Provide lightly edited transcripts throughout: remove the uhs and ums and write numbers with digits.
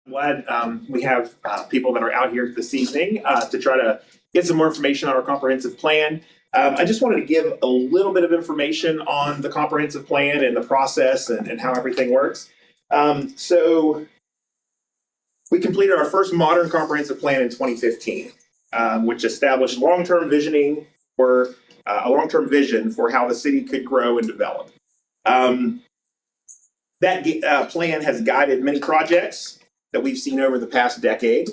Glad we have people that are out here this evening to try to get some more information on our comprehensive plan. I just wanted to give a little bit of information on the comprehensive plan and the process and how everything works. So we completed our first modern comprehensive plan in 2015, which established long-term visioning for a long-term vision for how the city could grow and develop. That plan has guided many projects that we've seen over the past decade,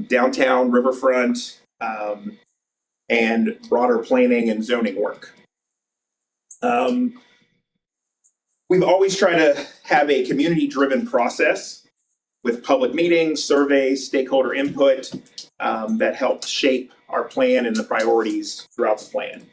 downtown, riverfront, and broader planning and zoning work. We've always tried to have a community-driven process with public meetings, surveys, stakeholder input that help shape our plan and the priorities throughout the plan.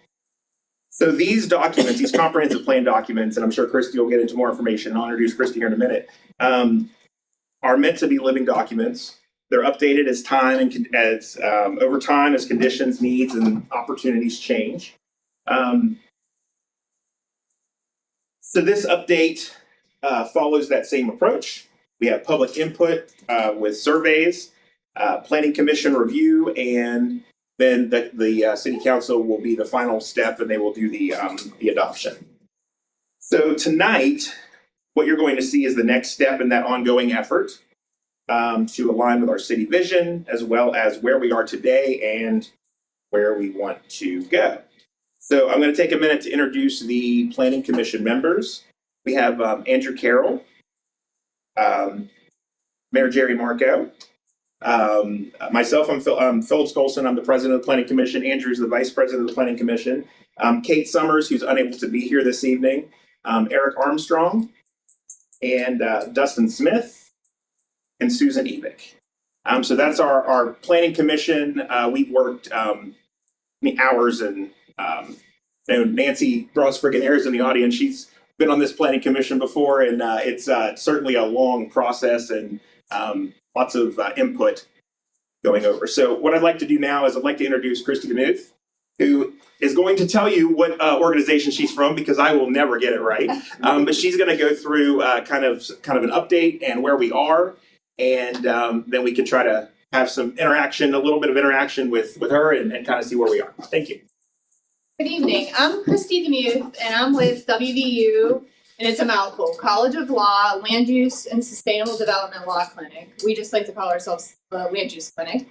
So these documents, these comprehensive plan documents, and I'm sure Christy will get into more information, I'll introduce Christy here in a minute, are meant to be living documents. They're updated as time and as over time as conditions, needs, and opportunities change. So this update follows that same approach. We have public input with surveys, planning commission review, and then the city council will be the final step, and they will do the adoption. So tonight, what you're going to see is the next step in that ongoing effort to align with our city vision, as well as where we are today and where we want to go. So I'm going to take a minute to introduce the Planning Commission members. We have Andrew Carroll, Mayor Jerry Marco, myself, I'm Philip Colson. I'm the president of the Planning Commission. Andrew's the vice president of the Planning Commission. Kate Summers, who's unable to be here this evening. Eric Armstrong, and Dustin Smith, and Susan Evick. So that's our Planning Commission. We've worked hours, and Nancy Brosford is in the audience. She's been on this Planning Commission before, and it's certainly a long process and lots of input going over. So what I'd like to do now is I'd like to introduce Christy DeMuth, who is going to tell you what organization she's from, because I will never get it right. But she's going to go through kind of an update and where we are, and then we can try to have some interaction, a little bit of interaction with her, and kind of see where we are. Thank you. Good evening. I'm Christy DeMuth, and I'm with WVU, and it's a mouthful, College of Law, Land Use and Sustainable Development Law Clinic. We just like to call ourselves the Land Use Clinic.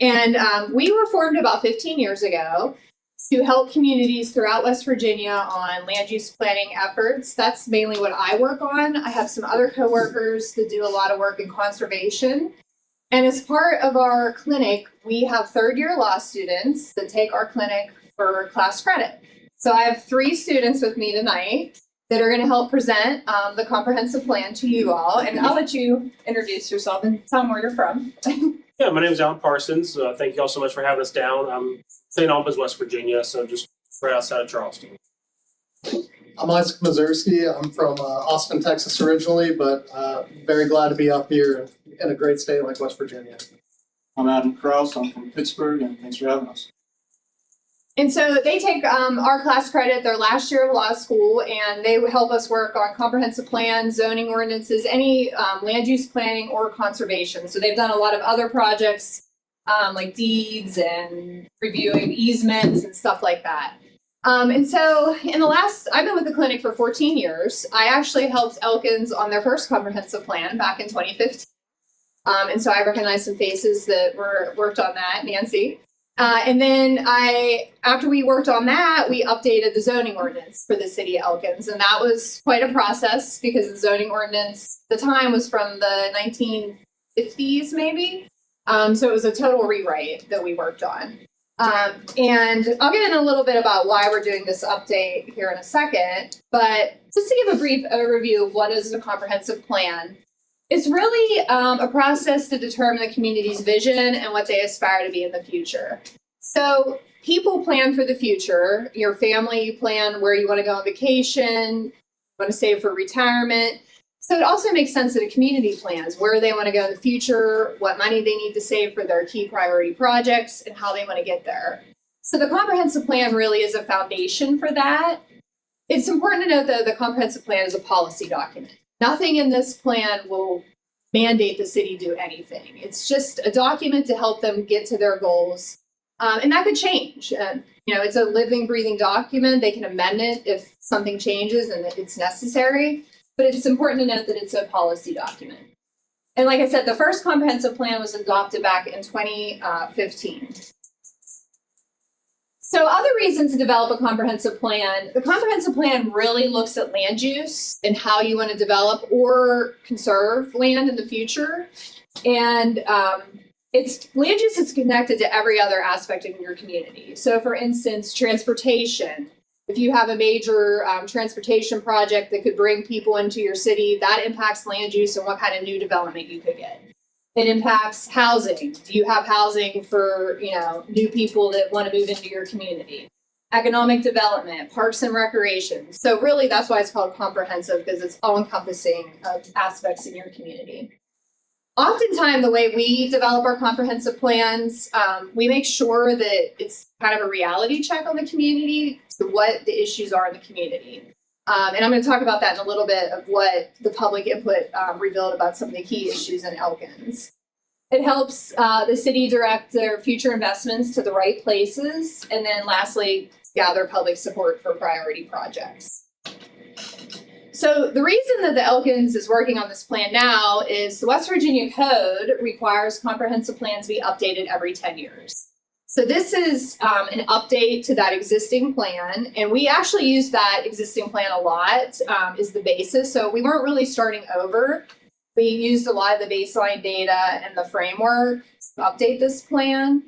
And we were formed about 15 years ago to help communities throughout West Virginia on land use planning efforts. That's mainly what I work on. I have some other coworkers that do a lot of work in conservation. And as part of our clinic, we have third-year law students that take our clinic for class credit. So I have 3 students with me tonight that are going to help present the comprehensive plan to you all. And I'll let you introduce yourself and tell them where you're from. Yeah, my name is Alan Parsons. Thank you all so much for having us down. I'm St. Albans, West Virginia, so just right outside of Charleston. I'm Isaac Mazurski. I'm from Austin, Texas originally, but very glad to be up here in a great state like West Virginia. I'm Adam Krause. I'm from Pittsburgh, and thanks for having us. And so they take our class credit their last year of law school, and they help us work on comprehensive plans, zoning ordinances, any land use planning or conservation. So they've done a lot of other projects like deeds and reviewing easements and stuff like that. And so I've been with the clinic for 14 years. I actually helped Elkins on their first comprehensive plan back in 2015. And so I recognize some faces that worked on that, Nancy. And then after we worked on that, we updated the zoning ordinance for the city of Elkins. And that was quite a process because the zoning ordinance at the time was from the 1950s, maybe. So it was a total rewrite that we worked on. And I'll get in a little bit about why we're doing this update here in a second. But just to give a brief overview of what is a comprehensive plan, it's really a process to determine the community's vision and what they aspire to be in the future. So people plan for the future. Your family, you plan where you want to go on vacation, you want to save for retirement. So it also makes sense that a community plans where they want to go in the future, what money they need to save for their key priority projects, and how they want to get there. So the comprehensive plan really is a foundation for that. It's important to note that the comprehensive plan is a policy document. Nothing in this plan will mandate the city do anything. It's just a document to help them get to their goals. And that could change. It's a living, breathing document. They can amend it if something changes and it's necessary. But it's important to note that it's a policy document. And like I said, the first comprehensive plan was adopted back in 2015. So other reasons to develop a comprehensive plan, the comprehensive plan really looks at land use and how you want to develop or conserve land in the future. And it's land use is connected to every other aspect in your community. So for instance, transportation. If you have a major transportation project that could bring people into your city, that impacts land use and what kind of new development you could get. It impacts housing. Do you have housing for, new people that want to move into your community? Economic development, parks and recreation. So really that's why it's called comprehensive, because it's all encompassing of aspects in your community. Oftentimes, the way we develop our comprehensive plans, we make sure that it's kind of a reality check on the community, to what the issues are in the community. And I'm going to talk about that in a little bit of what the public input revealed about some of the key issues in Elkins. It helps the city direct their future investments to the right places. And then lastly, gather public support for priority projects. So the reason that the Elkins is working on this plan now is the West Virginia Code requires comprehensive plans to be updated every 10 years. So this is an update to that existing plan, and we actually use that existing plan a lot is the basis. So we weren't really starting over. We used a lot of the baseline data and the framework to update this plan.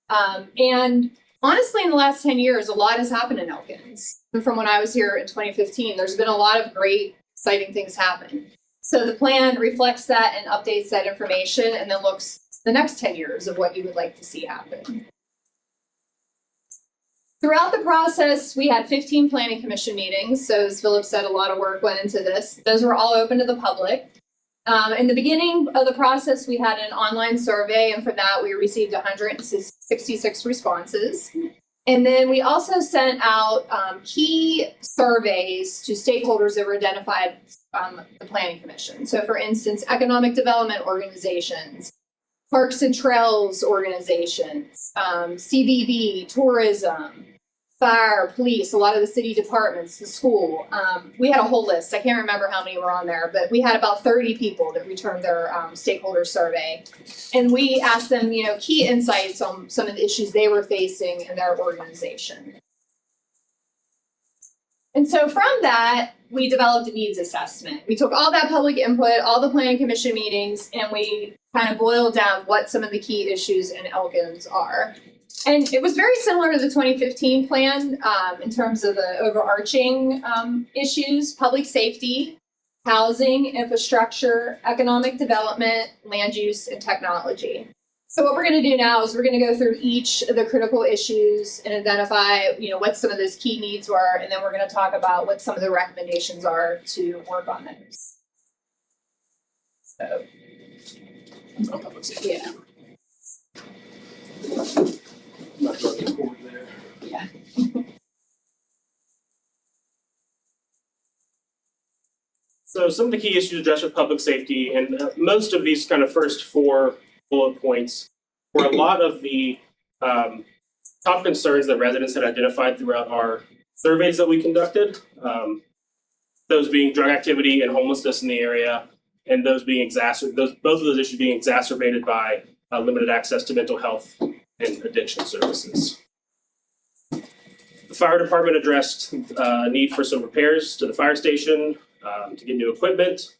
And honestly, in the last 10 years, a lot has happened in Elkins. From when I was here in 2015, there's been a lot of great, exciting things happen. So the plan reflects that and updates that information and then looks the next 10 years of what you would like to see happen. Throughout the process, we had 15 planning commission meetings. So as Philip said, a lot of work went into this. Those were all open to the public. In the beginning of the process, we had an online survey, and for that, we received 166 responses. And then we also sent out key surveys to stakeholders that were identified from the Planning Commission. So for instance, economic development organizations, parks and trails organizations, CVB, tourism, fire, police, a lot of the city departments, the school. We had a whole list. I can't remember how many were on there, but we had about 30 people that returned their stakeholder survey. And we asked them, key insights on some of the issues they were facing in their organization. And so from that, we developed a needs assessment. We took all that public input, all the planning commission meetings, and we kind of boiled down what some of the key issues in Elkins are. And it was very similar to the 2015 plan in terms of the overarching issues: public safety, housing, infrastructure, economic development, land use, and technology. So what we're going to do now is we're going to go through each of the critical issues and identify, what some of those key needs were, and then we're going to talk about what some of the recommendations are to work on those. So, yeah. Not looking forward there. Yeah. So some of the key issues addressed with public safety, and most of these kind of first four bullet points were a lot of the top concerns that residents had identified throughout our surveys that we conducted. Those being drug activity and homelessness in the area, and those being both of those issues being exacerbated by limited access to mental health and addiction services. The fire department addressed a need for some repairs to the fire station, to get new equipment,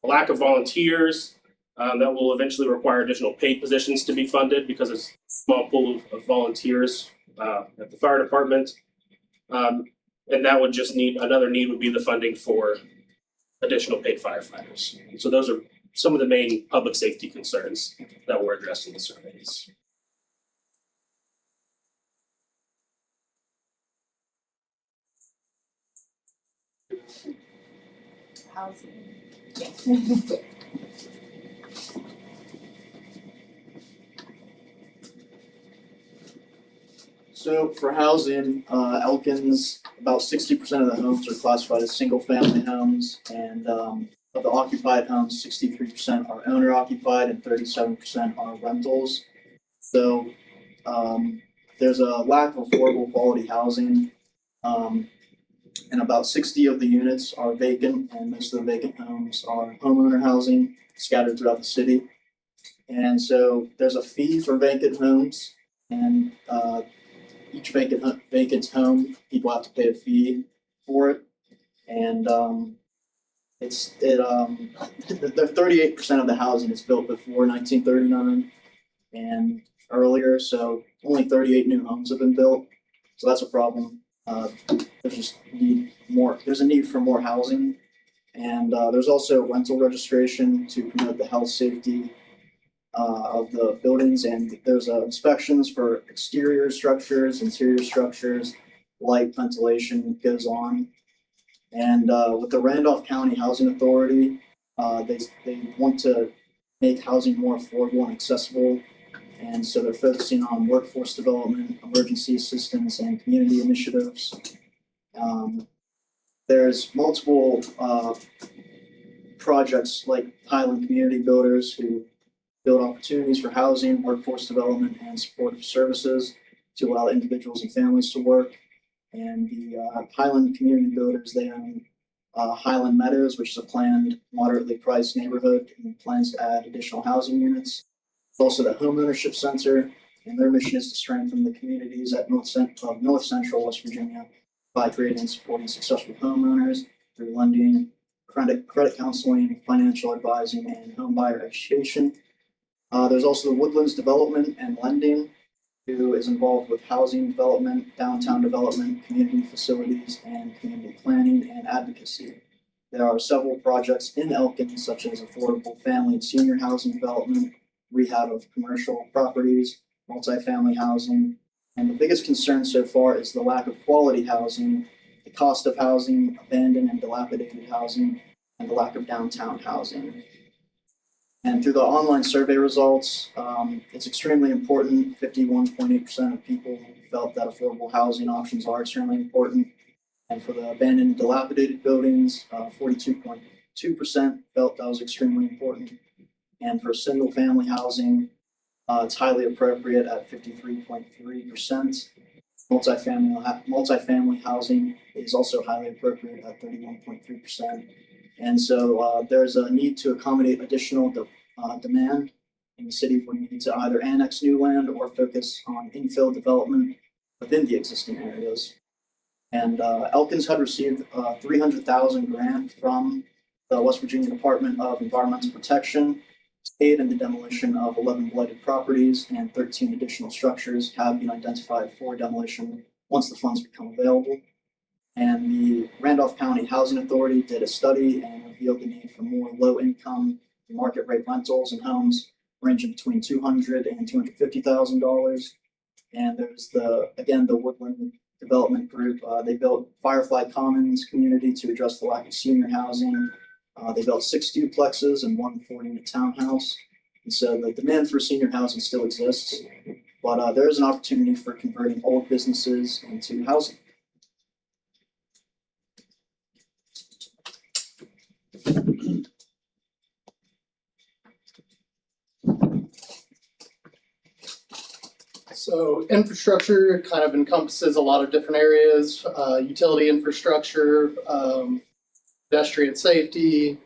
a lack of volunteers that will eventually require additional paid positions to be funded because it's a small pool of volunteers at the fire department. And that would just another need would be the funding for additional paid firefighters. So those are some of the main public safety concerns that were addressed in the surveys. Housing. So for housing, Elkins, about 60% of the homes are classified as single-family homes, and of the occupied homes, 63% are owner occupied and 37% are rentals. So there's a lack of affordable quality housing. And about 60 of the units are vacant, and most of the vacant homes are homeowner housing scattered throughout the city. And so there's a fee for vacant homes, and each vacant home, people have to pay a fee for it. And the 38% of the housing is built before 1939 and earlier, so only 38 new homes have been built. So that's a problem. There's a need for more housing, and there's also rental registration to promote the health safety of the buildings, and there's inspections for exterior structures, interior structures, light, ventilation goes on. And with the Randolph County Housing Authority, they want to make housing more affordable and accessible. And so they're focusing on workforce development, emergency assistance, and community initiatives. There's multiple projects like Highland Community Builders who build opportunities for housing, workforce development, and supportive services to allow individuals and families to work. And the Highland Community Builders, they own Highland Meadows, which is a planned moderately priced neighborhood and plans to add additional housing units. Also the Homeownership Center, and their mission is to strengthen the communities at North Central West Virginia by creating and supporting successful homeowners through lending, credit counseling, financial advising, and home buyer education. There's also the Woodlands Development and Lending, who is involved with housing development, downtown development, community facilities, and community planning and advocacy. There are several projects in Elkins, such as affordable family and senior housing development, rehab of commercial properties, multifamily housing, and the biggest concern so far is the lack of quality housing, the cost of housing, abandoned and dilapidated housing, and the lack of downtown housing. And through the online survey results, it's extremely important. 51.8% of people felt that affordable housing options are extremely important. And for the abandoned and dilapidated buildings, 42.2% felt that was extremely important. And for single family housing, it's highly appropriate at 53.3%. Multifamily housing is also highly appropriate at 31.3%. And so there's a need to accommodate additional demand, and the city would need to either annex new land or focus on infill development within the existing areas. And Elkins had received a $300,000 grant from the West Virginia Department of Environmental Protection to aid in the demolition of 11 blighted properties, and 13 additional structures have been identified for demolition once the funds become available. And the Randolph County Housing Authority did a study and revealed the need for more low-income market rate rentals and homes ranging between $200,000 and $250,000. And there's the Woodland Development Group. They built Firefly Commons community to address the lack of senior housing. They built 6 duplexes and 1 40-unit townhouse. And so the demand for senior housing still exists, but there is an opportunity for converting old businesses into housing. So infrastructure kind of encompasses a lot of different areas, utility infrastructure, pedestrian safety,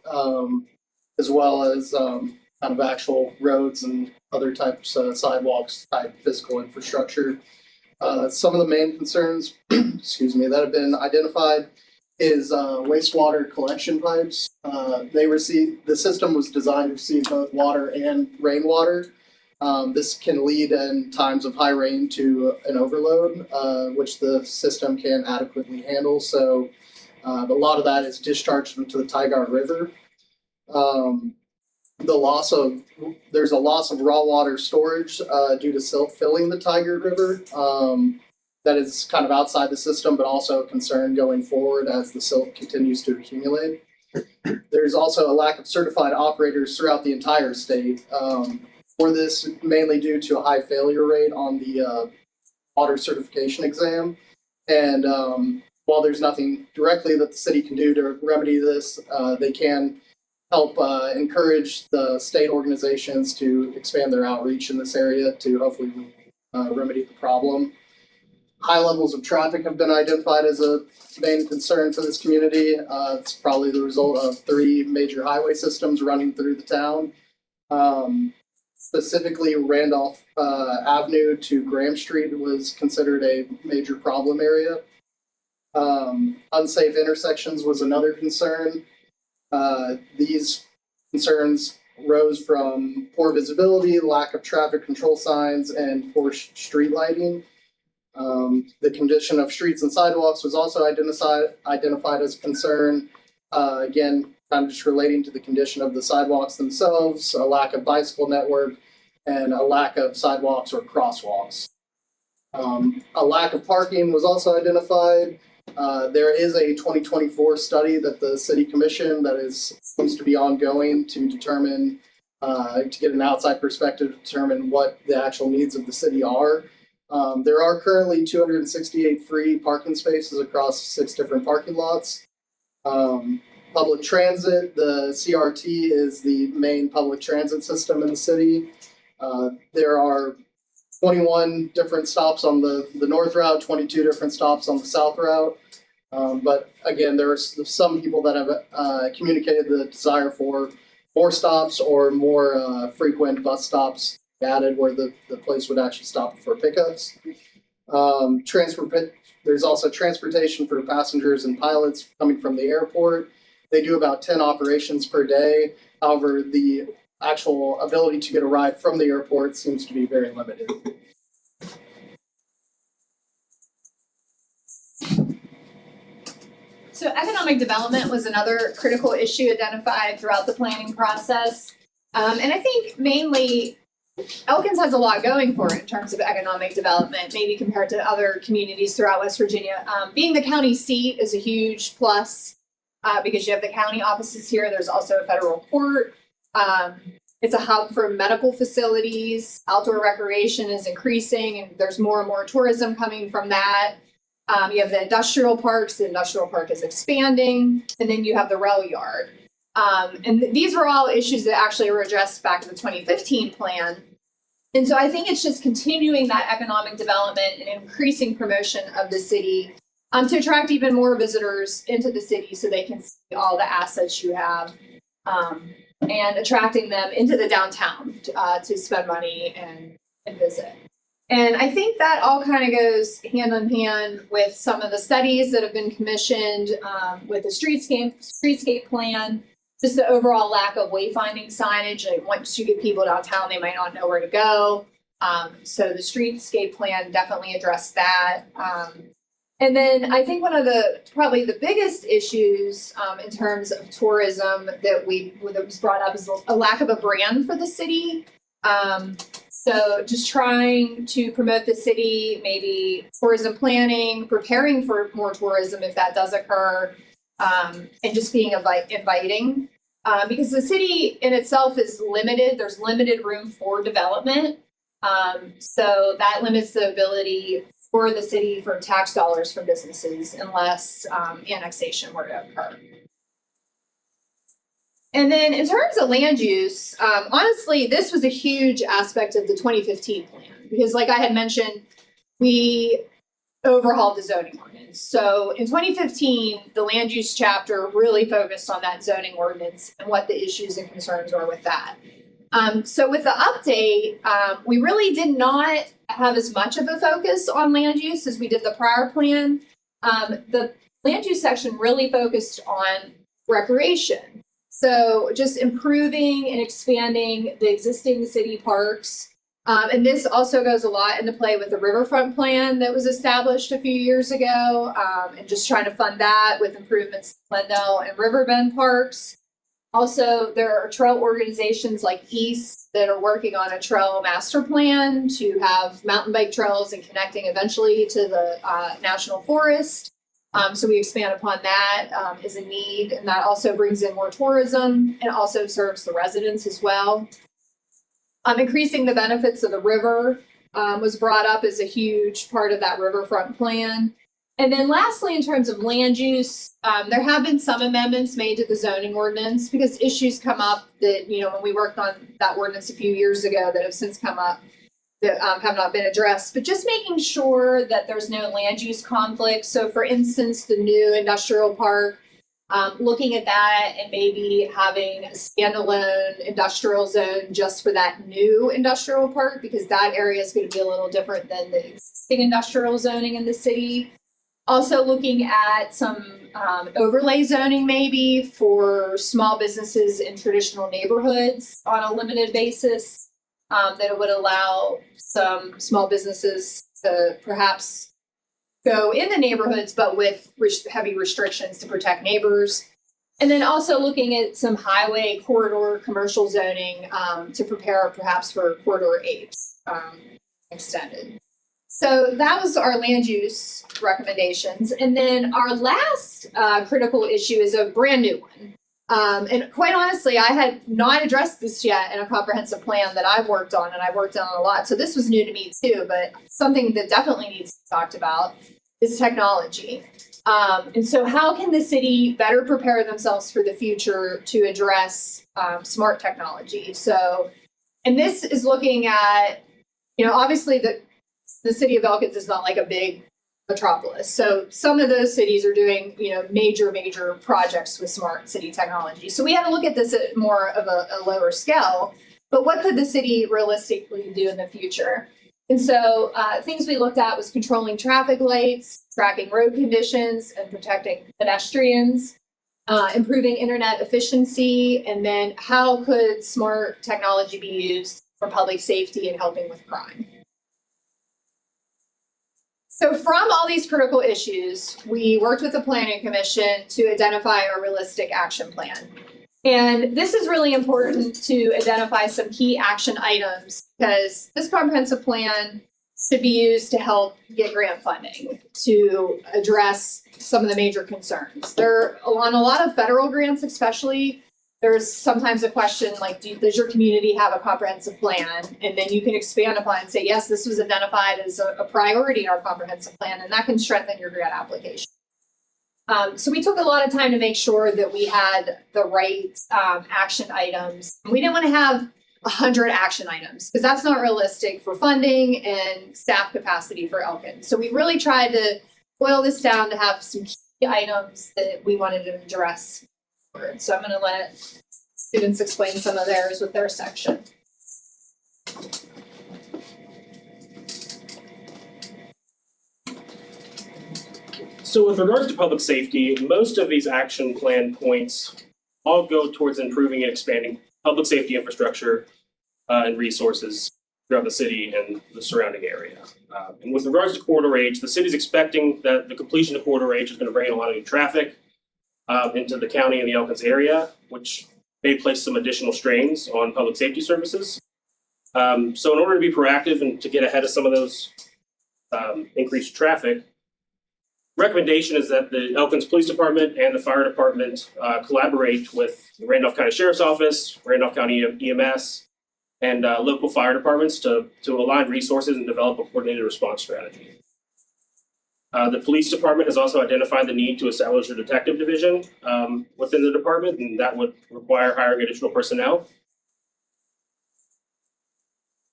as well as kind of actual roads and other types of sidewalks type physical infrastructure. Some of the main concerns, that have been identified is wastewater collection pipes. The system was designed to receive both water and rainwater. This can lead in times of high rain to an overload, which the system can adequately handle. So a lot of that is discharged into the Tigard River. There's a loss of raw water storage due to silt filling the Tigard River. That is kind of outside the system, but also a concern going forward as the silt continues to accumulate. There's also a lack of certified operators throughout the entire state. For this, mainly due to a high failure rate on the water certification exam. And while there's nothing directly that the city can do to remedy this, they can help encourage the state organizations to expand their outreach in this area to hopefully remedy the problem. High levels of traffic have been identified as a main concern for this community. It's probably the result of 3 major highway systems running through the town. Specifically, Randolph Avenue to Graham Street was considered a major problem area. Unsafe intersections was another concern. These concerns rose from poor visibility, lack of traffic control signs, and poor street lighting. The condition of streets and sidewalks was also identified as a concern. Again, kind of just relating to the condition of the sidewalks themselves, a lack of bicycle network, and a lack of sidewalks or crosswalks. A lack of parking was also identified. There is a 2024 study that the city commissioned that seems to be ongoing to determine, to get an outside perspective to determine what the actual needs of the city are. There are currently 268 free parking spaces across 6 different parking lots. Public transit, the CRT is the main public transit system in the city. There are 21 different stops on the north route, 22 different stops on the south route. But again, there are some people that have communicated the desire for more stops or more frequent bus stops added where the place would actually stop for pickups. There's also transportation for passengers and pilots coming from the airport. They do about 10 operations per day. However, the actual ability to get a ride from the airport seems to be very limited. So economic development was another critical issue identified throughout the planning process. And I think mainly Elkins has a lot going for it in terms of economic development, maybe compared to other communities throughout West Virginia. Being the county seat is a huge plus because you have the county offices here. There's also a federal court. It's a hub for medical facilities. Outdoor recreation is increasing, and there's more and more tourism coming from that. You have the industrial parks. The industrial park is expanding, and then you have the rail yard. And these were all issues that actually were addressed back in the 2015 plan. And so I think it's just continuing that economic development and increasing promotion of the city to attract even more visitors into the city so they can see all the assets you have and attracting them into the downtown to spend money and visit. And I think that all kind of goes hand in hand with some of the studies that have been commissioned with the streetscape plan. Just the overall lack of wayfinding signage. Like once you get people downtown, they might not know where to go. So the streetscape plan definitely addressed that. And then I think one of probably the biggest issues in terms of tourism that was brought up is a lack of a brand for the city. So just trying to promote the city, maybe tourism planning, preparing for more tourism if that does occur. And just being inviting, because the city in itself is limited. There's limited room for development. So that limits the ability for the city for tax dollars from businesses unless annexation were to occur. And then in terms of land use, honestly, this was a huge aspect of the 2015 plan because like I had mentioned, we overhauled the zoning ordinance. So in 2015, the land use chapter really focused on that zoning ordinance and what the issues and concerns were with that. So with the update, we really did not have as much of a focus on land use as we did the prior plan. The land use section really focused on recreation. So just improving and expanding the existing city parks. And this also goes a lot into play with the riverfront plan that was established a few years ago, and just trying to fund that with improvements to Glendale and Riverbend parks. Also, there are trail organizations like East that are working on a trail master plan to have mountain bike trails and connecting eventually to the national forest. So we expand upon that as a need, and that also brings in more tourism and also serves the residents as well. Increasing the benefits of the river was brought up as a huge part of that riverfront plan. And then lastly, in terms of land use, there have been some amendments made to the zoning ordinance because issues come up that, you know, when we worked on that ordinance a few years ago that have since come up that have not been addressed, but just making sure that there's no land use conflict. So for instance, the new industrial park, looking at that and maybe having a standalone industrial zone just for that new industrial park, because that area is going to be a little different than the existing industrial zoning in the city. Also looking at some overlay zoning maybe for small businesses in traditional neighborhoods on a limited basis, that would allow some small businesses to perhaps go in the neighborhoods, but with heavy restrictions to protect neighbors. And then also looking at some highway corridor commercial zoning to prepare perhaps for corridor 8 extended. So that was our land use recommendations. And then our last critical issue is a brand new one. And quite honestly, I had not addressed this yet in a comprehensive plan that I've worked on, and I've worked on a lot. So this was new to me too, but something that definitely needs to be talked about is technology. And so how can the city better prepare themselves for the future to address smart technology? So, and this is looking at, you know, obviously the city of Elkins is not like a big metropolis. So some of those cities are doing, you know, major projects with smart city technology. So we had to look at this at more of a lower scale, but what could the city realistically do in the future? And so things we looked at was controlling traffic lights, tracking road conditions, and protecting pedestrians, improving internet efficiency, and then how could smart technology be used for public safety and helping with crime? So from all these critical issues, we worked with the Planning Commission to identify a realistic action plan. And this is really important to identify some key action items because this comprehensive plan should be used to help get grant funding to address some of the major concerns. There, on a lot of federal grants especially, there's sometimes a question like, does your community have a comprehensive plan? And then you can expand upon and say, yes, this was identified as a priority in our comprehensive plan, and that can strengthen your grant application. So we took a lot of time to make sure that we had the right action items. We didn't want to have 100 action items because that's not realistic for funding and staff capacity for Elkins. So we really tried to boil this down to have some key items that we wanted to address. So I'm going to let students explain some of theirs with their section. So with regards to public safety, most of these action plan points all go towards improving and expanding public safety infrastructure and resources throughout the city and the surrounding area. And with regards to Corridor H, the city's expecting that the completion of Corridor H is going to bring in a lot of new traffic into the county and the Elkins area, which may place some additional strains on public safety services. So in order to be proactive and to get ahead of some of those increased traffic, recommendation is that the Elkins Police Department and the Fire Department collaborate with the Randolph County Sheriff's Office, Randolph County EMS, and local fire departments to align resources and develop a coordinated response strategy. The police department has also identified the need to establish a detective division within the department, and that would require hiring additional personnel.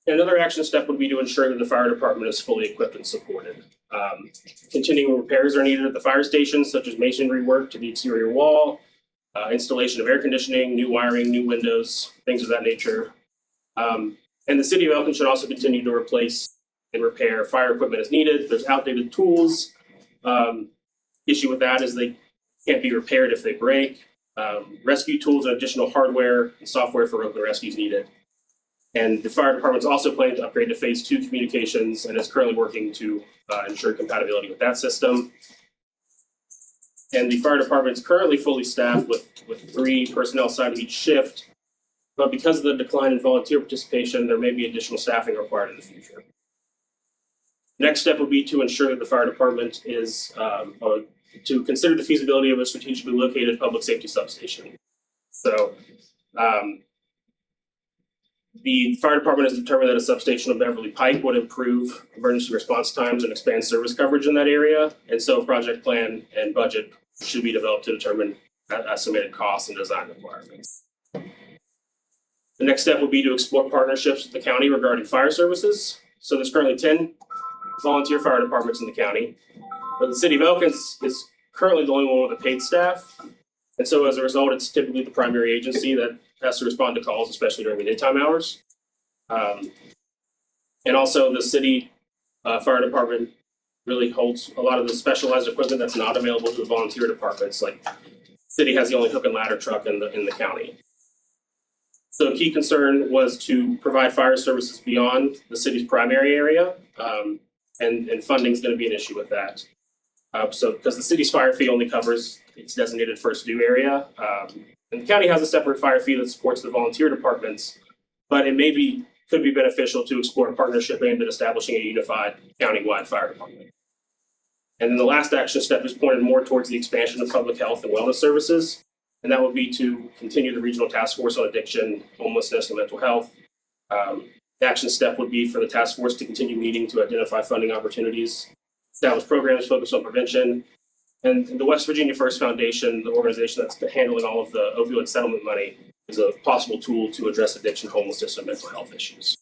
Another action step would be to ensure that the fire department is fully equipped and supported. Continuing repairs are needed at the fire stations, such as masonry work to the exterior wall, installation of air conditioning, new wiring, new windows, things of that nature. And the city of Elkins should also continue to replace and repair fire equipment as needed. There's outdated tools. Issue with that is they can't be repaired if they break. Rescue tools and additional hardware and software for open rescues needed. And the fire department's also planning to upgrade to phase 2 communications and is currently working to ensure compatibility with that system. And the fire department's currently fully staffed with 3 personnel assigned to each shift. But because of the decline in volunteer participation, there may be additional staffing required in the future. Next step would be to ensure that the fire department is to consider the feasibility of a strategically located public safety substation. So The fire department has determined that a substation of Beverly Pike would improve emergency response times and expand service coverage in that area. And so a project plan and budget should be developed to determine estimated costs and design requirements. The next step would be to explore partnerships with the county regarding fire services. So there's currently 10 volunteer fire departments in the county, but the city of Elkins is currently the only one with a paid staff. And so as a result, it's typically the primary agency that has to respond to calls, especially during the daytime hours. And also the city fire department really holds a lot of the specialized equipment that's not available to the volunteer departments. Like, city has the only hook and ladder truck in the county. So a key concern was to provide fire services beyond the city's primary area, and funding is going to be an issue with that. So because the city's fire fee only covers its designated first due area, and the county has a separate fire fee that supports the volunteer departments, but it could be beneficial to explore a partnership aimed at establishing a unified countywide fire department. And then the last action step is pointed more towards the expansion of public health and wellness services. And that would be to continue the regional task force on addiction, homelessness, and mental health. The action step would be for the task force to continue meeting to identify funding opportunities, establish programs focused on prevention. And the West Virginia First Foundation, the organization that's handling all of the opioid settlement money, is a possible tool to address addiction, homelessness, and mental health issues.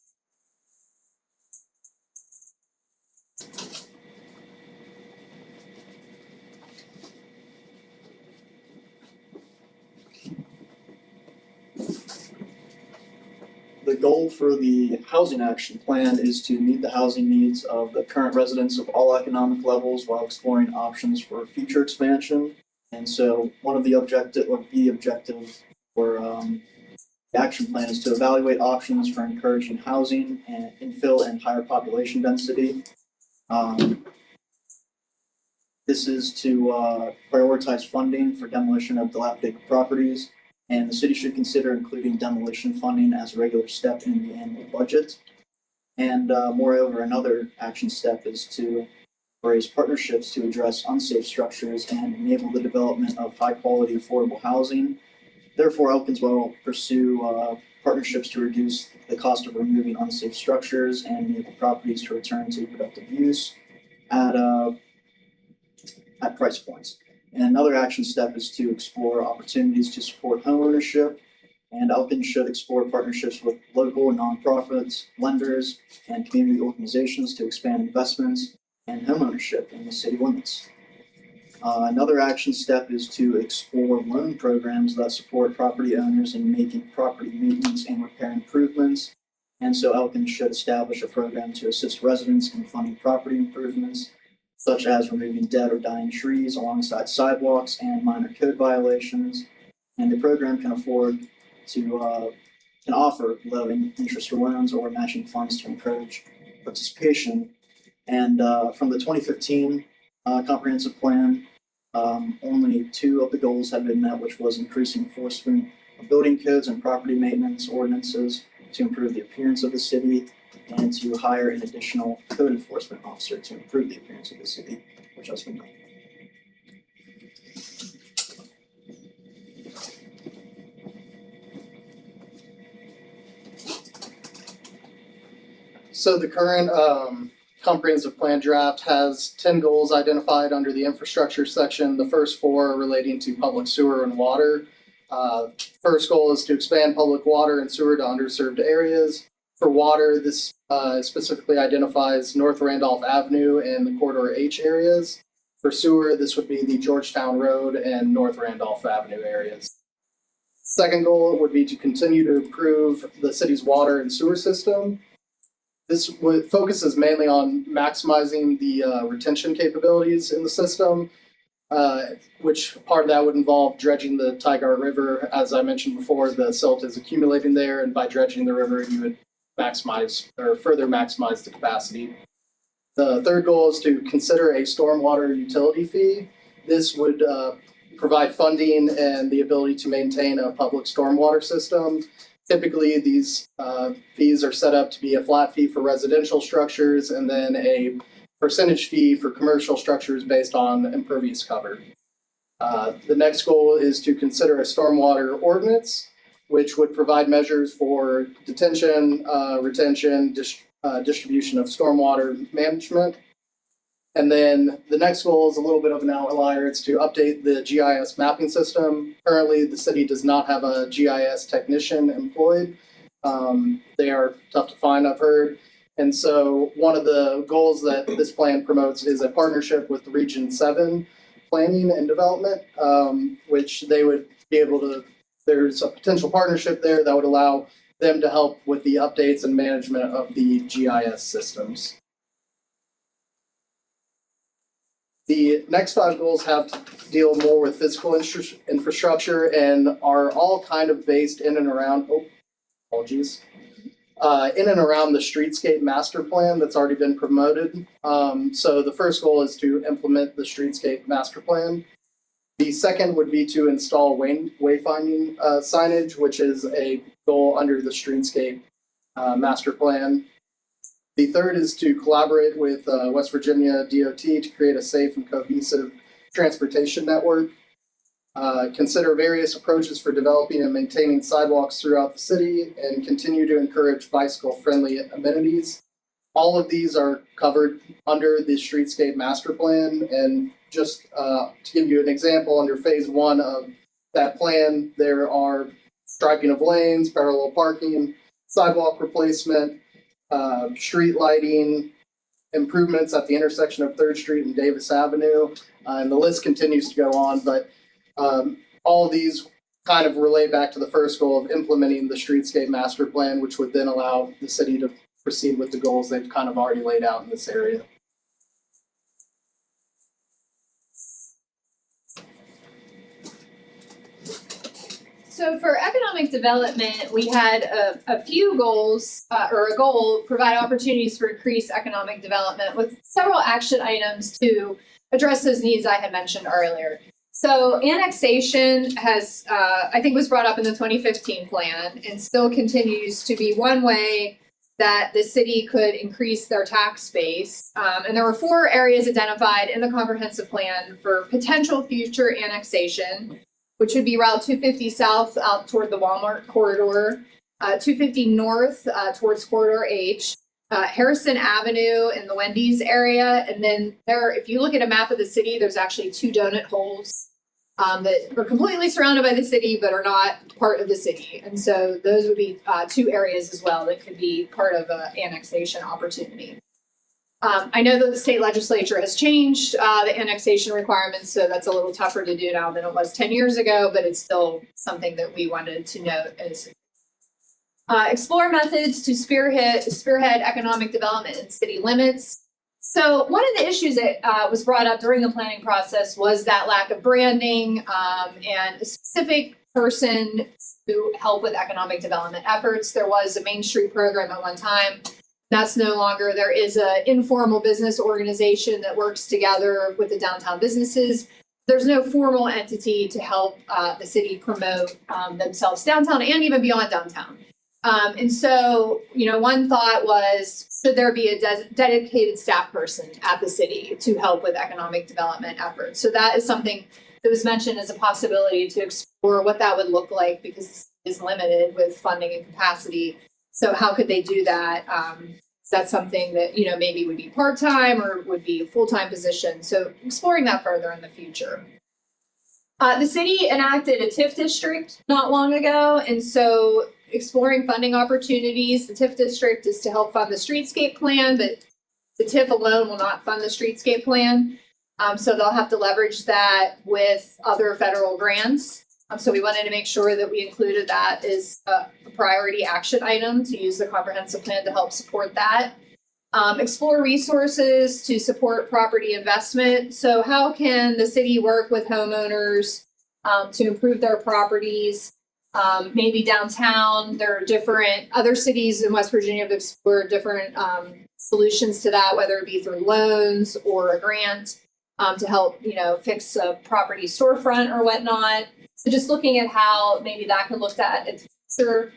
The goal for the housing action plan is to meet the housing needs of the current residents of all economic levels while exploring options for future expansion. And so one of the objective for the action plan is to evaluate options for encouraging housing and infill and higher population density. This is to prioritize funding for demolition of dilapidated properties. And the city should consider including demolition funding as a regular step in the annual budget. And moreover, another action step is to raise partnerships to address unsafe structures and enable the development of high-quality affordable housing. Therefore, Elkins will pursue partnerships to reduce the cost of removing unsafe structures and enable properties to return to productive use at price points. And another action step is to explore opportunities to support homeownership. And Elkins should explore partnerships with local nonprofits, lenders, and community organizations to expand investments and homeownership in the city limits. Another action step is to explore loan programs that support property owners in making property maintenance and repair improvements. And so Elkins should establish a program to assist residents in funding property improvements, such as removing dead or dying trees alongside sidewalks and minor code violations. And the program can offer low interest loans or matching funds to encourage participation. And from the 2015 comprehensive plan, only 2 of the goals have been met, which was increasing enforcement of building codes and property maintenance ordinances to improve the appearance of the city, and to hire an additional code enforcement officer to improve the appearance of the city, which has been done. So the current comprehensive plan draft has 10 goals identified under the infrastructure section. The first 4 are relating to public sewer and water. First goal is to expand public water and sewer to underserved areas. For water, this specifically identifies North Randolph Avenue and the Corridor H areas. For sewer, this would be the Georgetown Road and North Randolph Avenue areas. Second goal would be to continue to improve the city's water and sewer system. This focuses mainly on maximizing the retention capabilities in the system, which part of that would involve dredging the Tigard River. As I mentioned before, the silt is accumulating there, and by dredging the river, you would further maximize the capacity. The third goal is to consider a stormwater utility fee. This would provide funding and the ability to maintain a public stormwater system. Typically, these fees are set up to be a flat fee for residential structures and then a percentage fee for commercial structures based on impervious cover. The next goal is to consider a stormwater ordinance. which would provide measures for detention, retention, distribution of stormwater management. And then the next goal is a little bit of an outlier. It's to update the GIS mapping system. Currently, the city does not have a GIS technician employed. They are tough to find, I've heard. And so one of the goals that this plan promotes is a partnership with Region 7 Planning and Development, which they would be able to, there's a potential partnership there that would allow them to help with the updates and management of the GIS systems. The next 5 goals have to deal more with physical infrastructure and are all kind of based in and around, in and around the streetscape master plan that's already been promoted. So the first goal is to implement the streetscape master plan. The second would be to install wayfinding signage, which is a goal under the streetscape master plan. The third is to collaborate with West Virginia DOT to create a safe and cohesive transportation network. Consider various approaches for developing and maintaining sidewalks throughout the city and continue to encourage bicycle-friendly amenities. All of these are covered under the streetscape master plan. And just to give you an example, under phase 1 of that plan, there are striping of lanes, parallel parking, sidewalk replacement, street lighting, improvements at the intersection of 3rd Street and Davis Avenue, and the list continues to go on, but all of these kind of relate back to the first goal of implementing the streetscape master plan, which would then allow the city to proceed with the goals they've kind of already laid out in this area. So for economic development, we had a few goals, or a goal, provide opportunities for increased economic development with several action items to address those needs I had mentioned earlier. So annexation has, I think was brought up in the 2015 plan and still continues to be one way that the city could increase their tax base. And there were 4 areas identified in the comprehensive plan for potential future annexation, which would be Route 250 South out toward the Walmart corridor, 250 North towards Corridor H, Harrison Avenue in the Wendy's area. And then there, if you look at a map of the city, there's actually 2 donut holes that are completely surrounded by the city, but are not part of the city. And so those would be 2 areas as well that could be part of an annexation opportunity. I know that the state legislature has changed the annexation requirements, so that's a little tougher to do now than it was 10 years ago, but it's still something that we wanted to note as explore methods to spearhead economic development in city limits. So one of the issues that was brought up during the planning process was that lack of branding and a specific person to help with economic development efforts. There was a Main Street program at one time. That's no longer. There is an informal business organization that works together with the downtown businesses. There's no formal entity to help the city promote themselves downtown and even beyond downtown. And so, one thought was, should there be a dedicated staff person at the city to help with economic development efforts? So that is something that was mentioned as a possibility to explore what that would look like, because it's limited with funding and capacity. So how could they do that? Is that something that, maybe would be part-time or would be a full-time position? So exploring that further in the future. The city enacted a TIF district not long ago. And so exploring funding opportunities, the TIF district is to help fund the streetscape plan, but the TIF alone will not fund the streetscape plan. So they'll have to leverage that with other federal grants. So we wanted to make sure that we included that as a priority action item to use the comprehensive plan to help support that. Explore resources to support property investment. So how can the city work with homeowners to improve their properties? Maybe downtown, there are different other cities in West Virginia have explored different solutions to that, whether it be through loans or a grant to help, fix a property storefront or whatnot. So just looking at how maybe that could look at in the future.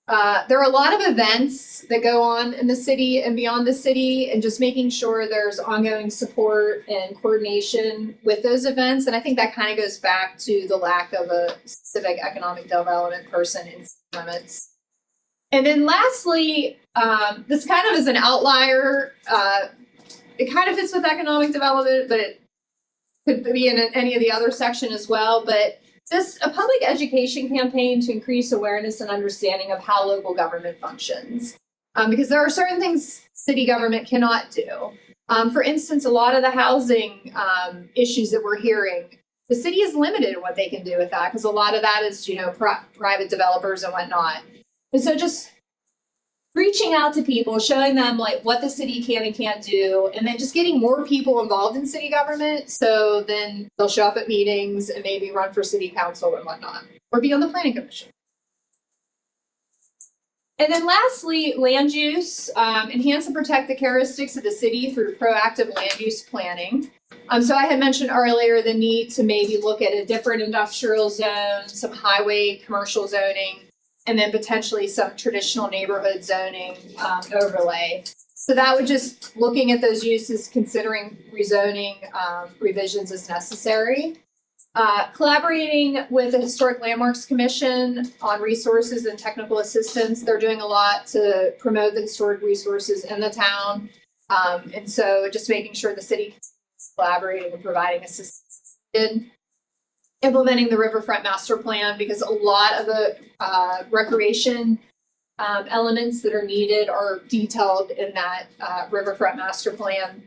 There are a lot of events that go on in the city and beyond the city, and just making sure there's ongoing support and coordination with those events. And I think that kind of goes back to the lack of a specific economic development person in city limits. And then lastly, this kind of is an outlier. It kind of fits with economic development, but it could be in any of the other section as well. But just a public education campaign to increase awareness and understanding of how local government functions. Because there are certain things city government cannot do. For instance, a lot of the housing issues that we're hearing, the city is limited in what they can do with that, because a lot of that is, private developers and whatnot. And so just reaching out to people, showing them like what the city can and can't do, and then just getting more people involved in city government. So then they'll show up at meetings and maybe run for city council and whatnot, or be on the planning commission. And then lastly, land use, enhance and protect the characteristics of the city through proactive land use planning. So I had mentioned earlier the need to maybe look at a different industrial zone, some highway commercial zoning, and then potentially some traditional neighborhood zoning overlay. So that would just looking at those uses, considering rezoning revisions as necessary. Collaborating with the Historic Landmarks Commission on resources and technical assistance. They're doing a lot to promote the historic resources in the town. And so just making sure the city is collaborating and providing assistance. Implementing the Riverfront Master Plan, because a lot of the recreation elements that are needed are detailed in that Riverfront Master Plan.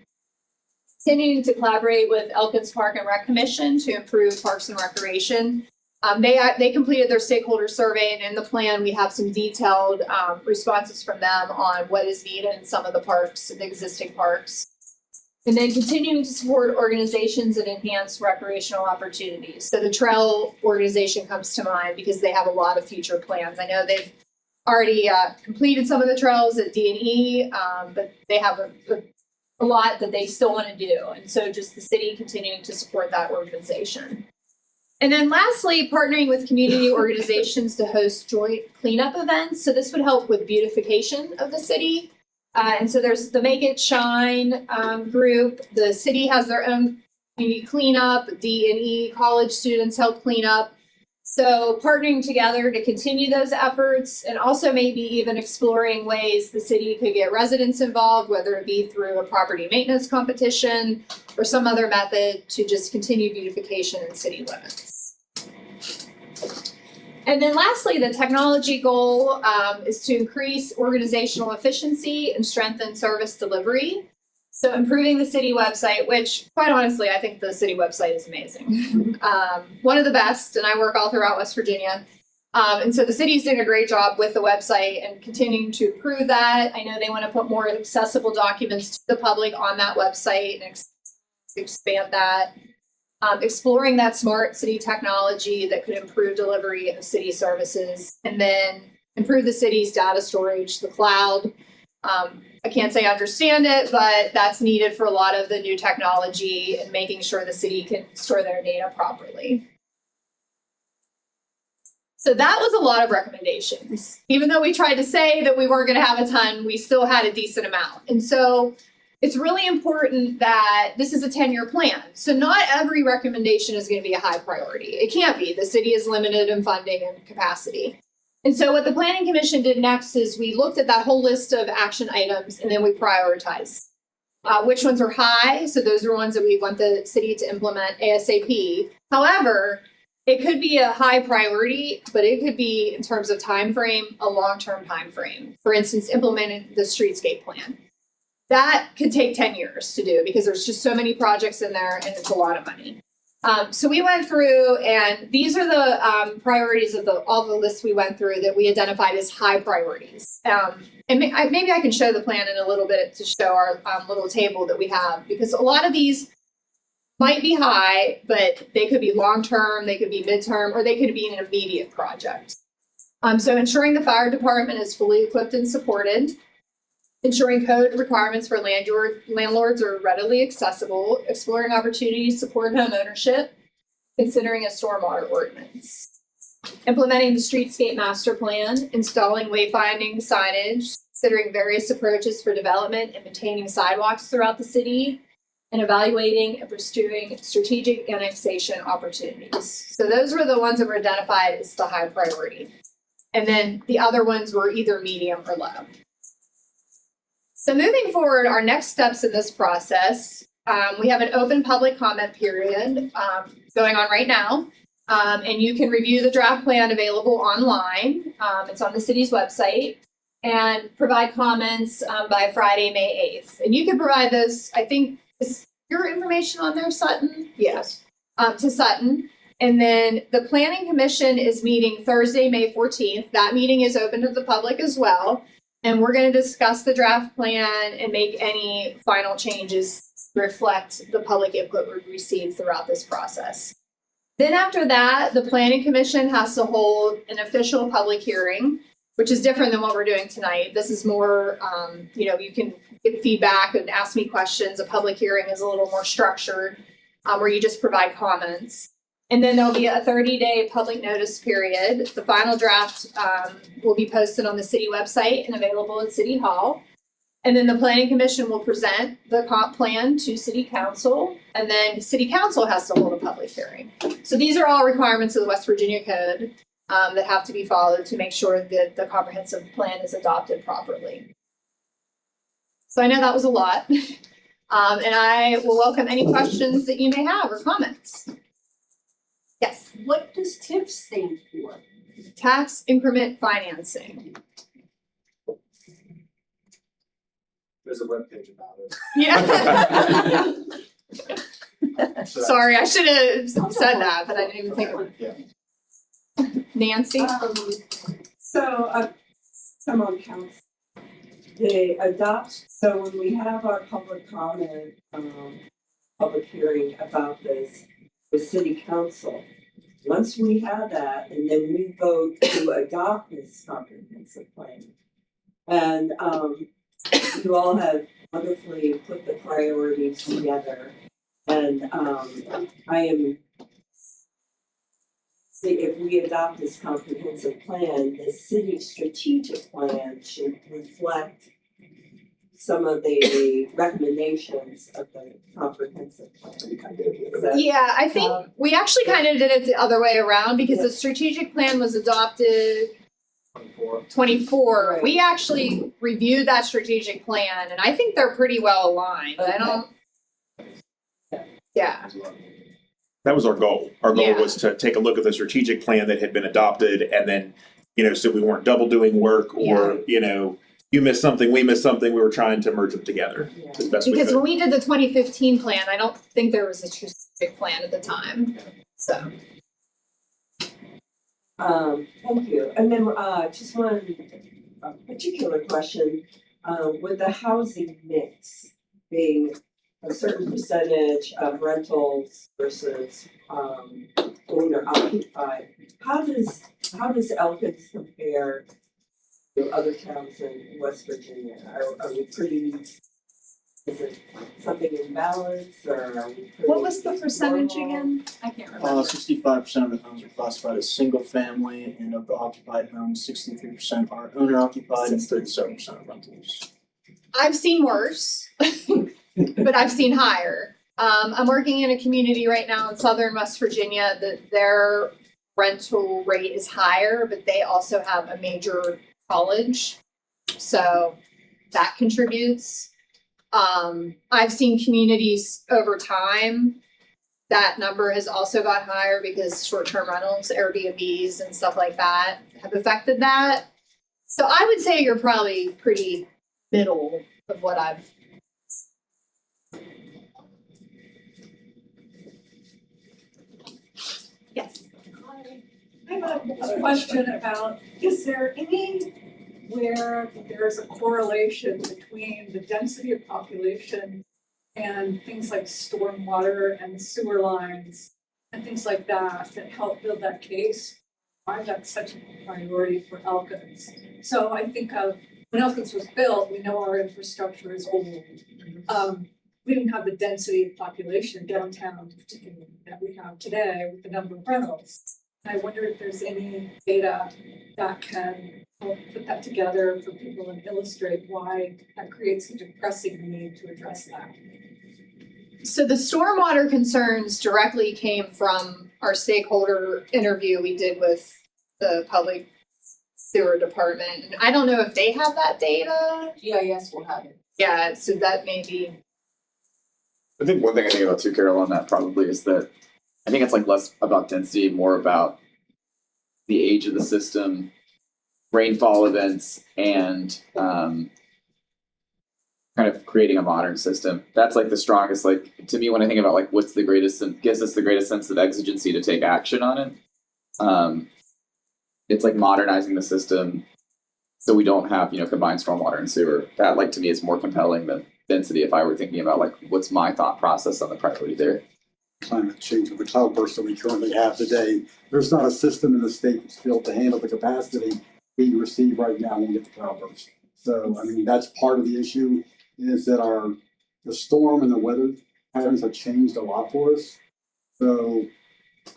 Continuing to collaborate with Elkins Park and Rec Commission to improve parks and recreation. They completed their stakeholder survey, and in the plan we have some detailed responses from them on what is needed in some of the parks, the existing parks. And then continuing to support organizations that enhance recreational opportunities. So the trail organization comes to mind because they have a lot of future plans. I know they've already completed some of the trails at D&E, but they have a lot that they still want to do. And so just the city continuing to support that organization. And then lastly, partnering with community organizations to host joint cleanup events. So this would help with beautification of the city. And so there's the Make It Shine group. The city has their own community cleanup. D&E college students help clean up. So partnering together to continue those efforts, and also maybe even exploring ways the city could get residents involved, whether it be through a property maintenance competition or some other method to just continue beautification in city limits. And then lastly, the technology goal is to increase organizational efficiency and strengthen service delivery. So improving the city website, which quite honestly, I think the city website is amazing. One of the best, and I work all throughout West Virginia. And so the city's doing a great job with the website and continuing to improve that. I know they want to put more accessible documents to the public on that website and expand that. Exploring that smart city technology that could improve delivery of city services, and then improve the city's data storage, the cloud. I can't say I understand it, but that's needed for a lot of the new technology and making sure the city can store their data properly. So that was a lot of recommendations. Even though we tried to say that we weren't going to have a ton, we still had a decent amount. And so it's really important that this is a 10-year plan. So not every recommendation is going to be a high priority. It can't be. The city is limited in funding and capacity. And so what the Planning Commission did next is we looked at that whole list of action items, and then we prioritized which ones are high. So those are ones that we want the city to implement ASAP. However, it could be a high priority, but it could be, in terms of time frame, a long-term time frame. For instance, implementing the streetscape plan. That could take 10 years to do because there's just so many projects in there and it's a lot of money. So we went through, and these are the priorities of all the lists we went through that we identified as high priorities. And maybe I can show the plan in a little bit to show our little table that we have, because a lot of these might be high, but they could be long-term, they could be midterm, or they could be an immediate project. So ensuring the fire department is fully equipped and supported. Ensuring code requirements for landlords are readily accessible, exploring opportunities to support home ownership, considering a stormwater ordinance. implementing the streetscape master plan, installing wayfinding signage, considering various approaches for development and maintaining sidewalks throughout the city, and evaluating and pursuing strategic annexation opportunities. So those were the ones that were identified as the high priority. And then the other ones were either medium or low. So moving forward, our next steps in this process, we have an open public comment period going on right now. And you can review the draft plan available online. It's on the city's website, and provide comments by Friday, May 8th. And you can provide those, I think, is your information on there, Sutton? Yes. To Sutton. And then the Planning Commission is meeting Thursday, May 14th. That meeting is open to the public as well. And we're going to discuss the draft plan and make any final changes to reflect the public input we received throughout this process. Then after that, the Planning Commission has to hold an official public hearing, which is different than what we're doing tonight. This is more, you can give feedback and ask me questions. A public hearing is a little more structured, where you just provide comments. And then there'll be a 30-day public notice period. The final draft will be posted on the city website and available at City Hall. And then the Planning Commission will present the comp plan to City Council, and then City Council has to hold a public hearing. So these are all requirements of the West Virginia Code that have to be followed to make sure that the comprehensive plan is adopted properly. So I know that was a lot, and I will welcome any questions that you may have or comments. Yes, What does TIF stand for? tax increment financing. There's a webpage about it. Yeah. Sorry, I should have said that, but I didn't even think of it. Yeah. Nancy? Come on, council. They adopt, so when we have our public comment, public hearing about this with city council, once we have that, and then we vote to adopt this comprehensive plan. And, you all have wonderfully put the priorities together. And, I am, see, if we adopt this comprehensive plan, the city strategic plan should reflect some of the recommendations of the comprehensive plan. Is that- Yeah, I think we actually kind of did it the other way around because Yeah. the strategic plan was adopted 24. Right. We actually reviewed that strategic plan and I think they're pretty well aligned. I don't. Yeah. That was our goal. Our goal Yeah. was to take a look at the strategic plan that had been adopted and then, so we weren't double doing work or, you missed something, we missed something, we were trying to merge them together Yeah. as best we Because could. when we did the 2015 plan, I don't think there was a strategic plan at the time. So. Thank you. And then, just one particular question, with the housing mix being a certain percentage of rentals versus, owner occupied, how does Elkins compare to other towns in West Virginia? Are we pretty, is it something in balance or are we pretty? What was the percentage normal? again? I can't remember. 65% of the homes are classified as single family, and of the occupied homes, 63% are owner occupied and 37% are rentals. I've seen worse, but I've seen higher. I'm working in a community right now in southern West Virginia that their rental rate is higher, but they also have a major college. So that contributes. I've seen communities over time, that number has also got higher because short-term rentals, Airbnbs and stuff like that have affected that. So I would say you're probably pretty middle of what I've. Yes. I have a question about, is there anywhere there's a correlation between the density of population and things like stormwater and sewer lines and things like that that help build that case? Why that's such a priority for Elkins? So I think of when Elkins was built, we know our infrastructure is old. We didn't have the density of population downtown, particularly that we have today with the number of rentals. I wonder if there's any data that can help put that together for people and illustrate why that creates such a pressing need to address that. So the stormwater concerns directly came from our stakeholder interview we did with the public sewer department. And I don't know if they have that data. GIS will have it. Yeah, so that may be. I think one thing I think about too, Carol, on that probably is that I think it's like less about density, more about the age of the system, rainfall events, and kind of creating a modern system. That's like the strongest, like to me when I think about like what's the greatest and gives us the greatest sense of exigency to take action on it. It's like modernizing the system so we don't have, combined stormwater and sewer. That like to me is more compelling than density if I were thinking about like what's my thought process on the priority there. Climate change with the cloudburst that we currently have today, there's not a system in the state that's built to handle the capacity we receive right now when we get the cloudburst. So, I mean, that's part of the issue is that the storm and the weather patterns have changed a lot for us. So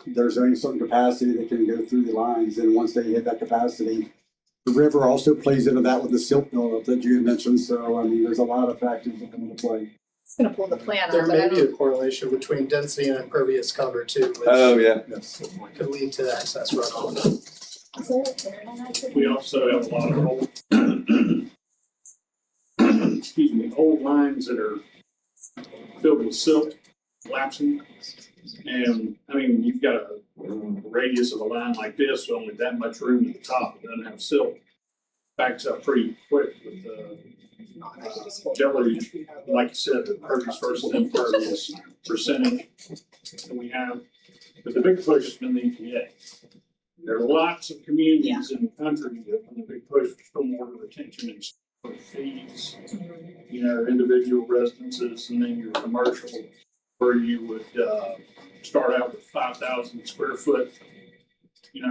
there's only a certain capacity that can go through the lines, and once they hit that capacity, the river also plays into that with the silt buildup that you had mentioned. So, I mean, there's a lot of factors that come into play. Just gonna pull the plan There up, but I may be a don't. correlation between density and impervious cover too, which yeah. Yes. could lead to excess runoff. Is there a plan on that? We also have a lot of old, excuse me, old lines that are filled with silt, collapsing. And, I mean, you've got a radius of a line like this, with only that much room at the top, it doesn't have silt. Backs up pretty quick with deluge, like you said, the impervious versus impervious percentage that we have. But the big push has been the EPA. There are lots of communities in the country that when the big push for stormwater retention and for fees, individual residences and then your commercial, where you would start out with 5,000 square foot,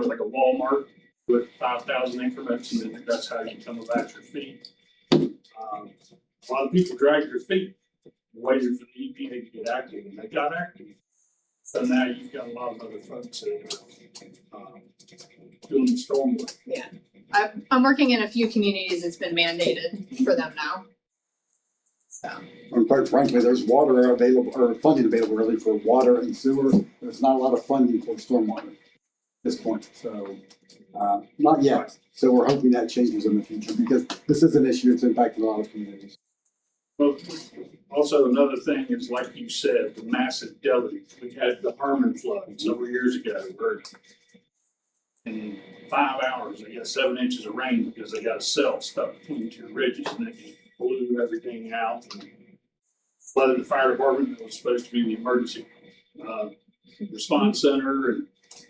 like a Walmart with 5,000 increments, and then that's how you come about your fee. A lot of people drag their feet waiting for the EPA to get active, and they got active. So now you've got a lot of other folks that are doing the stormwater. I'm working in a few communities, it's been mandated for them now. So, And quite frankly, there's water available, or funding available really for water and sewer. There's not a lot of funding for stormwater at this point, so, not yet. So we're hoping that changes in the future because this is an issue that's impacting a lot of communities. Well, also another thing is, like you said, the massive deluge. We had the Herman flood several years ago, where in 5 hours, they got 7 inches of rain because they got a cell stuck between two ridges and they blew everything out and flooded the fire department that was supposed to be the emergency response center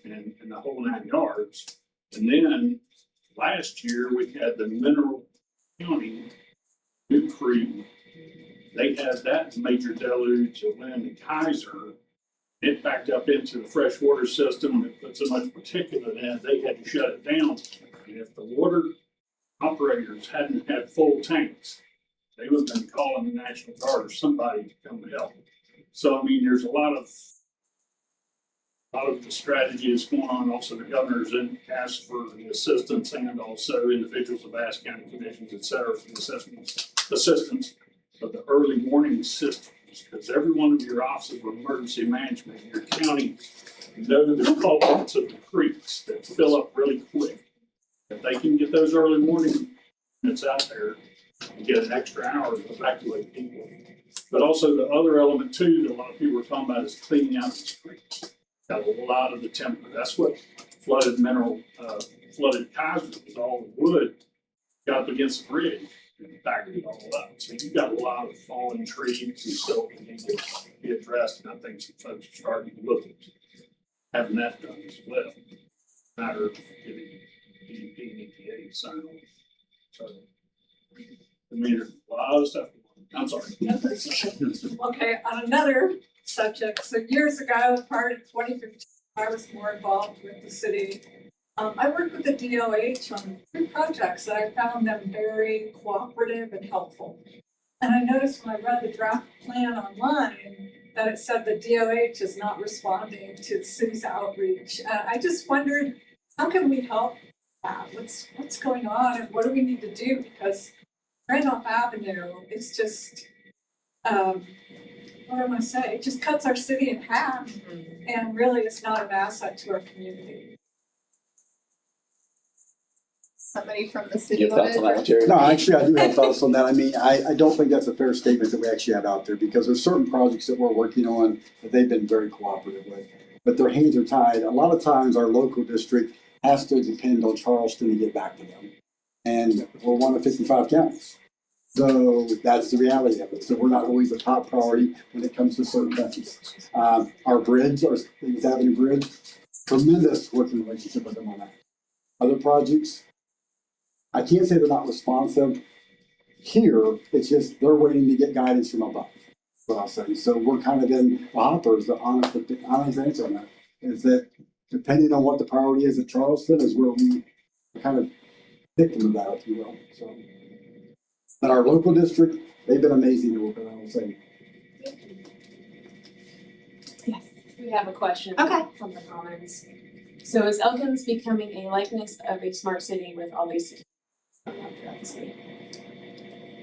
and the whole 9 yards. And then last year we had the Mineral County, New Creek. They had that major deluge that went into Kaiser. It backed up into the freshwater system and it put so much particulate in, they had to shut it down. And if the water operators hadn't had full tanks, they would have been calling the National Guard or somebody to come to help. So, I mean, there's a lot of the strategy that's going on. Also, the governor's in asked for the assistance, and also individuals have asked county commissions, et cetera, for the assistance of the early warning systems, because every one of your offices of emergency management in your county know the culprits of the creeks that fill up really quick. If they can get those early warning units out there and get an extra hour to evacuate people. But also the other element too that a lot of people are talking about is cleaning out the creeks. Got a lot of the timber. That's what flooded Kaiser was all the wood got up against the bridge and backed it all up. So you've got a lot of fallen trees and stuff that need to be addressed, and I think some folks are starting to look at having that done as well. Matter of getting DEP and EPA to sign on. So, I mean, there's a lot of stuff. I'm sorry. Okay, on another subject, so years ago, prior to 2015, I was more involved with the city. I worked with the DOH on 3 projects that I found them very cooperative and helpful. And I noticed when I read the draft plan online, that it said the DOH is not responding to the city's outreach. I just wondered, how can we help that? What's going on and what do we need to do? Because Randolph Avenue is just, what do I want to say? It just cuts our city in half and really is not an asset to our community. Somebody from the city Your thoughts on wanted. that, Jerry? No, actually, I do have thoughts on that. I mean, I don't think that's a fair statement that we actually have out there because there's certain projects that we're working on that they've been very cooperative with. But their hands are tied. A lot of times our local district has to depend on Charleston to get back to them. And we're one of 55 counties. So that's the reality of it. So we're not always a top priority when it comes to certain things. Our bridge, our Stevens Avenue Bridge, tremendous working relationship with them on that. Other projects, I can't say they're not responsive. Here, it's just they're waiting to get guidance from above. That's what I'll say. So we're kind of in the hopper is the honest answer on that. Is that depending on what the priority is at Charleston is where we kind of victim of that, if you will. So, but our local district, they've been amazing to work with, I will say. We have a question. Okay. From the Commons. So is Elkins becoming a likeness of a smart city with all these cities throughout the city?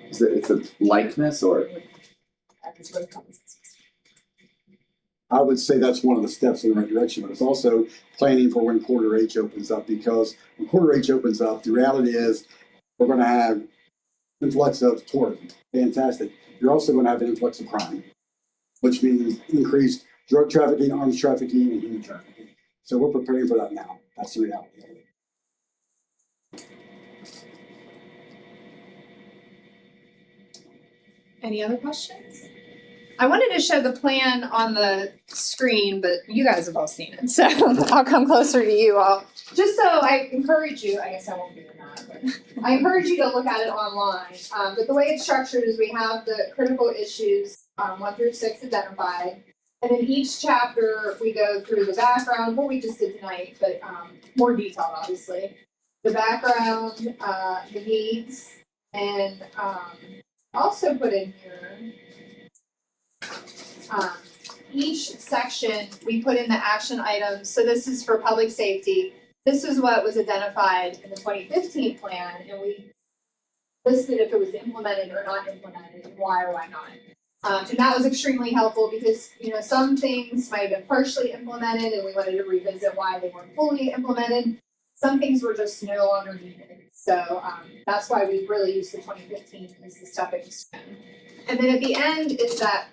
It's a likeness or? That's what Commons is. I would say that's one of the steps in the right direction, but it's also planning for when Quarter H opens up, because when Quarter H opens up, the reality is we're going to have influx of tourism. Fantastic. You're also going to have an influx of crime, which means increased drug trafficking, arms trafficking, and human trafficking. So we're preparing for that now. That's the reality of it. Any other questions? I wanted to show the plan on the screen, but you guys have all seen it, so I'll come closer to you all. Just so I encourage you, I guess I won't be doing that, but I encourage you to look at it online. But the way it's structured is we have the critical issues, 1 through 6 identified. And in each chapter, we go through the background, what we just did tonight, but more detailed, obviously. The background, the needs, and also put in here, each section, we put in the action items. So this is for public safety. This is what was identified in the 2015 plan, and we listed if it was implemented or not implemented, and why or why not. And that was extremely helpful because, you know, some things might have been partially implemented and we wanted to revisit why they weren't fully implemented. Some things were just no longer needed. So that's why we really used the 2015 as the stepping stone. And then at the end is that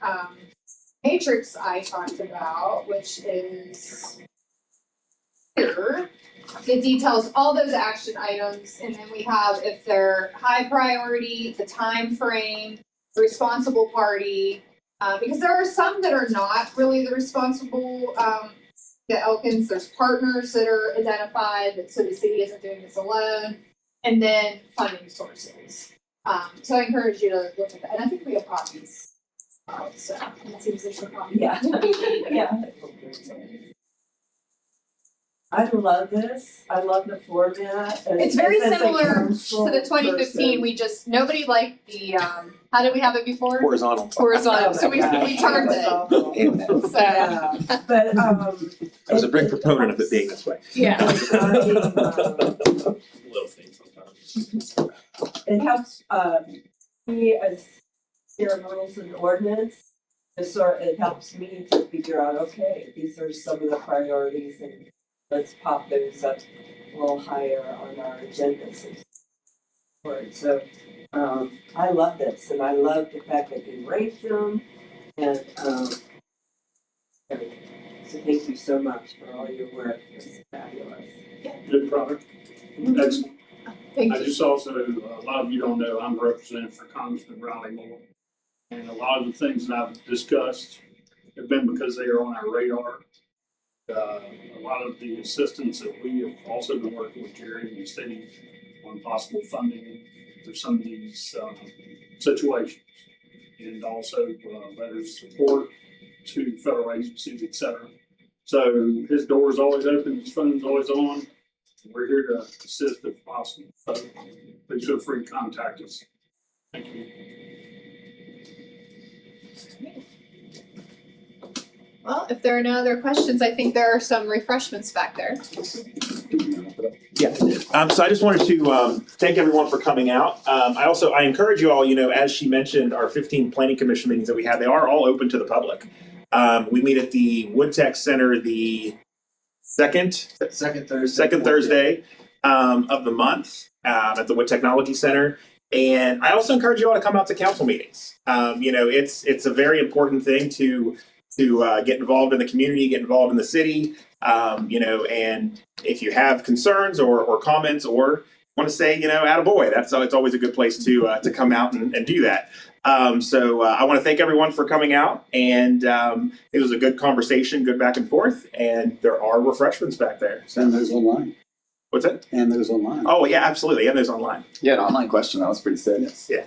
matrix I talked about, which is here. It details all those action items, and then we have if they're high priority, the time frame, the responsible party, because there are some that are not really the responsible. The Elkins, there's partners that are identified, so the city isn't doing this alone, and then funding sources. So I encourage you to look at that, and I think we have copies. So it seems there's a copy. Yeah. Yeah. I love this. I love the format. It's very As a similar council to the 2015. person. Nobody liked the how did we have it before? Horizontal. Horizontal. So we Yeah. turned That was awful. it. So Yeah, but I was a big proponent of it being this way. yeah. Little things sometimes. It helps me as there are rules and ordinance. It helps me to figure out, okay, these are some of the priorities and let's pop those up a little higher on our agendas. So I love this, and I love the fact that you rate them, and everything. So thank you so much for all your work. It's fabulous. Good product. Excellent. Thank I you. just also, a lot of you don't know, I'm representing for Congressman Riley Moore. And a lot of the things that I've discussed have been because they are on our radar. A lot of the assistance that we have also been working with Jerry and the city on possible funding for some of these situations. And also letters of support to federal agencies, et cetera. So his door is always open, his phone's always on. We're here to assist if possible. So please feel free to contact us. Thank you. Well, if there are no other questions, I think there are some refreshments back there. Yeah. So I just wanted to thank everyone for coming out. I encourage you all, as she mentioned, our 15 planning commission meetings that we have, they are all open to the public. We meet at the Wood Tech Center the second Thursday of the month at the Wood Technology Center. And I also encourage you all to come out to council meetings. It's a very important thing to get involved in the community, get involved in the city. And if you have concerns or comments or want to say, attaboy, it's always a good place to come out and do that. So I want to thank everyone for coming out, and it was a good conversation, good back and forth, and there are refreshments back there. And there's online. What's that? And there's online. Oh yeah, absolutely, and there's online. Yeah, an online question, that was pretty sick. Yeah.